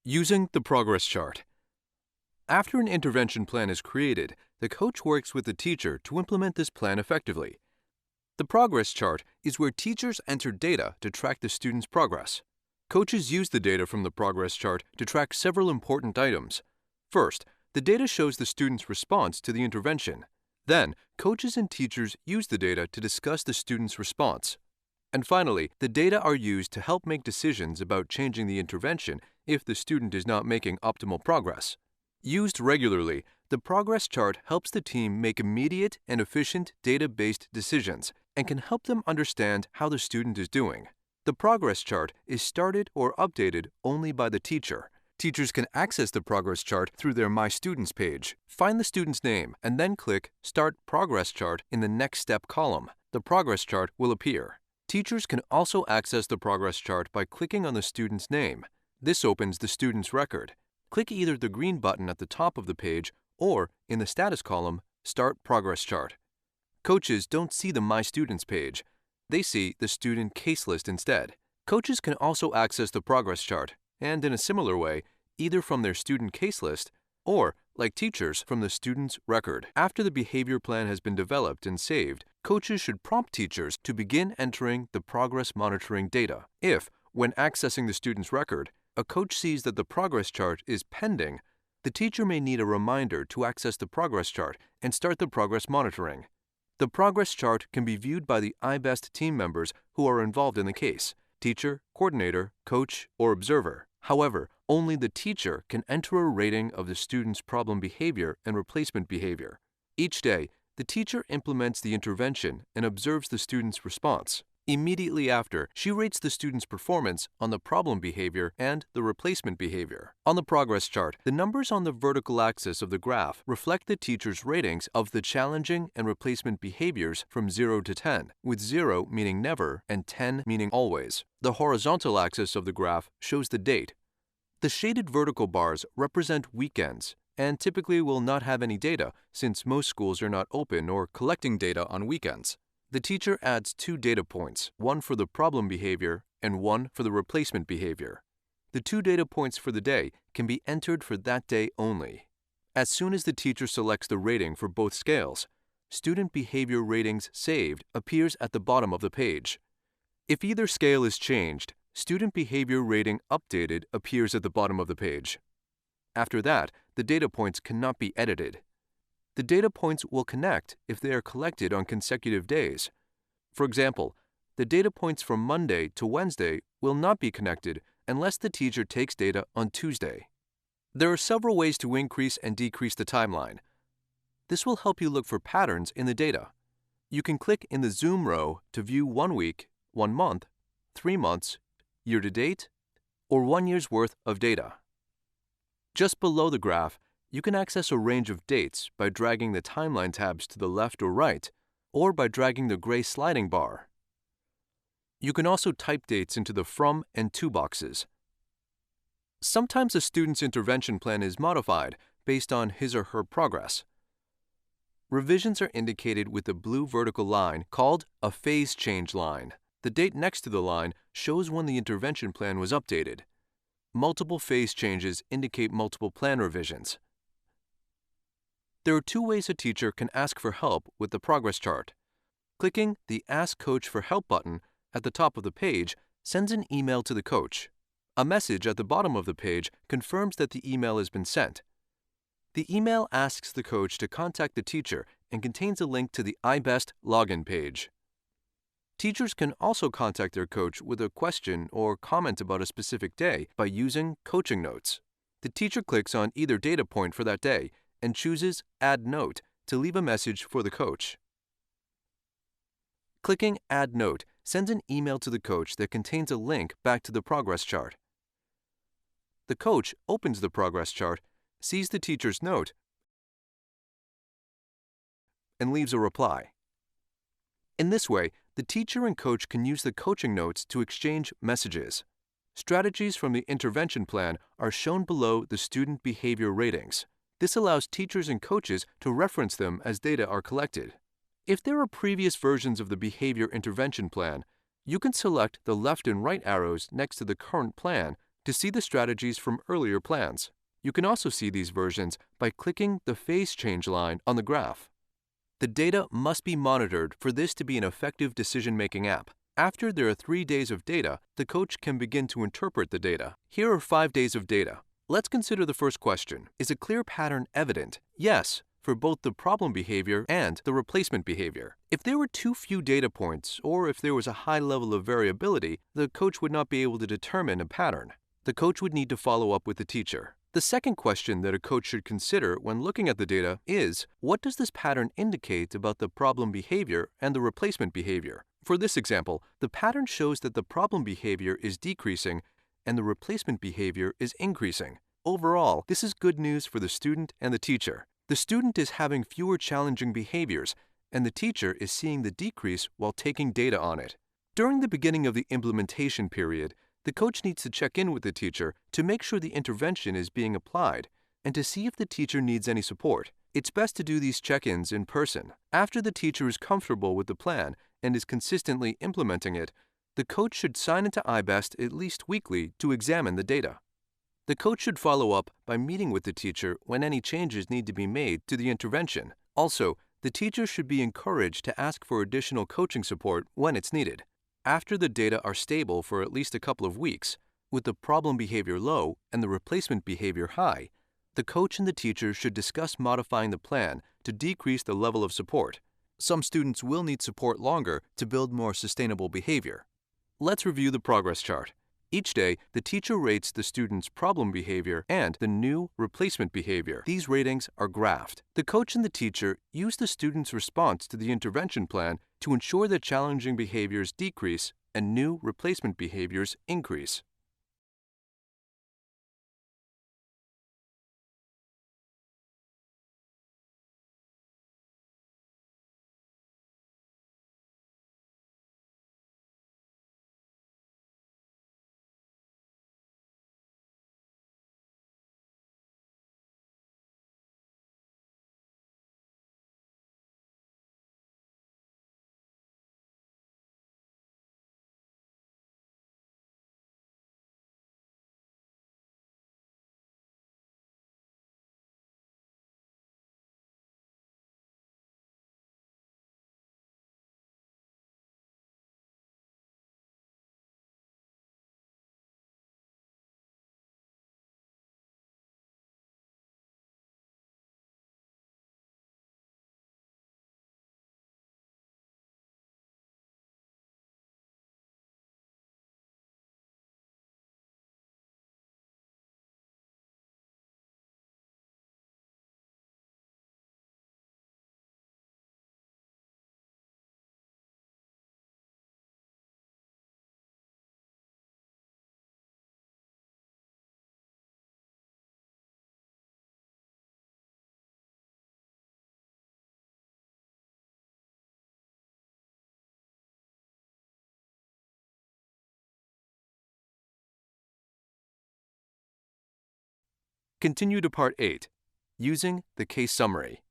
Using the progress chart. After an intervention plan is created, the coach works with the teacher to implement this plan effectively. The progress chart is where teachers enter data to track the student's progress. Coaches use the data from the progress chart to track several important items. First, the data shows the student's response to the intervention. Then, coaches and teachers use the data to discuss the student's response. And finally, the data are used to help make decisions about changing the intervention if the student is not making optimal progress. Used regularly, the progress chart helps the team make immediate and efficient data-based decisions and can help them understand how the student is doing. The progress chart is started or updated only by the teacher. Teachers can access the progress chart through their My Students page. Find the student's name and then click Start Progress Chart in the Next Step column. The progress chart will appear. Teachers can also access the progress chart by clicking on the student's name. This opens the student's record. Click either the green button at the top of the page or, in the status column, Start Progress Chart. Coaches don't see the My Students page. They see the student case list instead. Coaches can also access the progress chart, and in a similar way, either from their student case list or, like teachers, from the student's record. After the behavior plan has been developed and saved, coaches should prompt teachers to begin entering the progress monitoring data. If, when accessing the student's record, a coach sees that the progress chart is pending, the teacher may need a reminder to access the progress chart and start the progress monitoring. The progress chart can be viewed by the iBest team members who are involved in the case: teacher, coordinator, coach, or observer. However, only the teacher can enter a rating of the student's problem behavior and replacement behavior. Each day, the teacher implements the intervention and observes the student's response. Immediately after, she rates the student's performance on the problem behavior and the replacement behavior. On the progress chart, the numbers on the vertical axis of the graph reflect the teacher's ratings of the challenging and replacement behaviors from 0 to 10, with 0 meaning never and 10 meaning always. The horizontal axis of the graph shows the date. The shaded vertical bars represent weekends and typically will not have any data since most schools are not open or collecting data on weekends. The teacher adds 2 data points, one for the problem behavior and one for the replacement behavior. The 2 data points for the day can be entered for that day only. As soon as the teacher selects the rating for both scales, Student Behavior Ratings Saved appears at the bottom of the page. If either scale is changed, Student Behavior Rating Updated appears at the bottom of the page. After that, the data points cannot be edited. The data points will connect if they are collected on consecutive days. For example, the data points from Monday to Wednesday will not be connected unless the teacher takes data on Tuesday. There are several ways to increase and decrease the timeline. This will help you look for patterns in the data. You can click in the Zoom row to view 1 week, 1 month, 3 months, year to date, or 1 year's worth of data. Just below the graph, you can access a range of dates by dragging the timeline tabs to the left or right, or by dragging the gray sliding bar. You can also type dates into the From and To boxes. Sometimes a student's intervention plan is modified based on his or her progress. Revisions are indicated with a blue vertical line called a phase change line. The date next to the line shows when the intervention plan was updated. Multiple phase changes indicate multiple plan revisions. There are 2 ways a teacher can ask for help with the progress chart. Clicking the Ask Coach for Help button at the top of the page sends an email to the coach. A message at the bottom of the page confirms that the email has been sent. The email asks the coach to contact the teacher and contains a link to the iBest login page. Teachers can also contact their coach with a question or comment about a specific day by using coaching notes. The teacher clicks on either data point for that day and chooses Add Note to leave a message for the coach. Clicking Add Note sends an email to the coach that contains a link back to the progress chart. The coach opens the progress chart, sees the teacher's note, and leaves a reply. In this way, the teacher and coach can use the coaching notes to exchange messages. Strategies from the intervention plan are shown below the student behavior ratings. This allows teachers and coaches to reference them as data are collected. If there are previous versions of the behavior intervention plan, you can select the left and right arrows next to the current plan to see the strategies from earlier plans. You can also see these versions by clicking the phase change line on the graph. The data must be monitored for this to be an effective decision-making app. After there are 3 days of data, the coach can begin to interpret the data. Here are 5 days of data. Let's consider the first question. Is a clear pattern evident? Yes, for both the problem behavior and the replacement behavior. If there were too few data points, or if there was a high level of variability, the coach would not be able to determine a pattern. The coach would need to follow up with the teacher. The second question that a coach should consider when looking at the data is, what does this pattern indicate about the problem behavior and the replacement behavior? For this example, the pattern shows that the problem behavior is decreasing and the replacement behavior is increasing. Overall, this is good news for the student and the teacher. The student is having fewer challenging behaviors, and the teacher is seeing the decrease while taking data on it. During the beginning of the implementation period, the coach needs to check in with the teacher to make sure the intervention is being applied and to see if the teacher needs any support. It's best to do these check-ins in person. After the teacher is comfortable with the plan and is consistently implementing it, the coach should sign into iBest at least weekly to examine the data. The coach should follow up by meeting with the teacher when any changes need to be made to the intervention. Also, the teacher should be encouraged to ask for additional coaching support when it's needed. After the data are stable for at least a couple of weeks, with the problem behavior low and the replacement behavior high, the coach and the teacher should discuss modifying the plan to decrease the level of support. Some students will need support longer to build more sustainable behavior. Let's review the progress chart. Each day, the teacher rates the student's problem behavior and the new replacement behavior. These ratings are graphed. The coach and the teacher use the student's response to the intervention plan to ensure that challenging behaviors decrease and new replacement behaviors increase. Continue to Part 8, using the case summary.